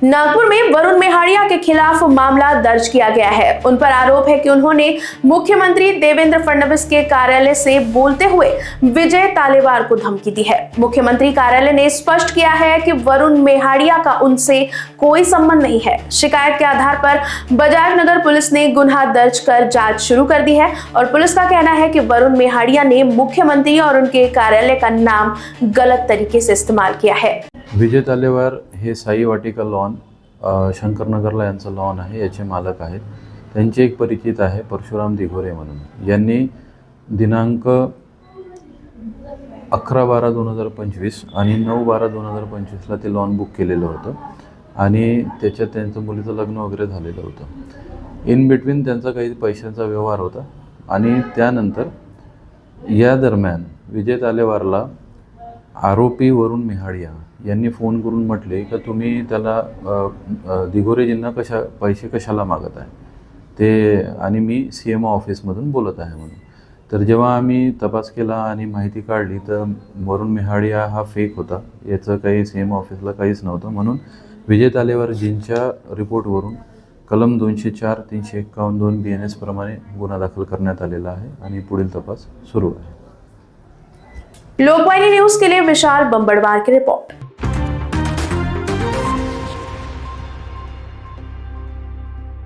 नागपुर में वरुण मेहाड़िया के खिलाफ मामला दर्ज किया गया है। उन पर आरोप है कि उन्होंने मुख्यमंत्री देवेंद्र फडणवीस के कार्यालय से बोलते हुए विजय तालेवार को धमकी दी है। मुख्यमंत्री कार्यालय ने स्पष्ट किया है कि वरुण मेहाड़िया का उनसे कोई संबंध नहीं है। शिकायत के आधार पर बजाज नगर पुलिस ने गुनाह दर्ज कर जांच शुरू कर दी है और पुलिस का कहना है कि वरुण मेहाड़िया ने मुख्यमंत्री और उनके कार्यालय का नाम गलत तरीके से इस्तेमाल किया है। विजय तालेवार हे साई वाटिका लॉन शंकरनगरला यांचं लॉन आहे, याचे मालक आहेत। त्यांचे एक परिचित आहे परशुराम दिघोरे म्हणून, यांनी दिनांक 11/12/2025 आणि 9/12/2025 ला ते लॉन बुक केलेलं होतं आणि त्याच्यात त्यांचं मुलीचं लग्न वगैरे झालेलं होतं। इन बिटवीन त्यांचा काही पैशांचा व्यवहार होता आणि त्यानंतर या दरम्यान विजय तालेवारला आरोपी वरुण मेहाड़िया यांनी फोन करून म्हटले की तुम्ही त्याला दिघोरेजींना पैसे कशाला मागत आहे ते, आणि मी CMO ऑफिसमधून बोलत आहे म्हणून। तर जेव्हा आम्ही तपास केला आणि माहिती काढली तर वरुण मेहाड़िया हा फेक होता, याचं काही CMO ऑफिसला काहीच नव्हतं। म्हणून विजय तालेवारजींच्या रिपोर्टवरून कलम 204, 351, 2 BNS प्रमाणे गुन्हा दाखल करण्यात आलेला आहे आणि पुढील तपास सुरू आहे। लोकवाहिनी न्यूज के लिए विशाल बंबड़वार की रिपोर्ट।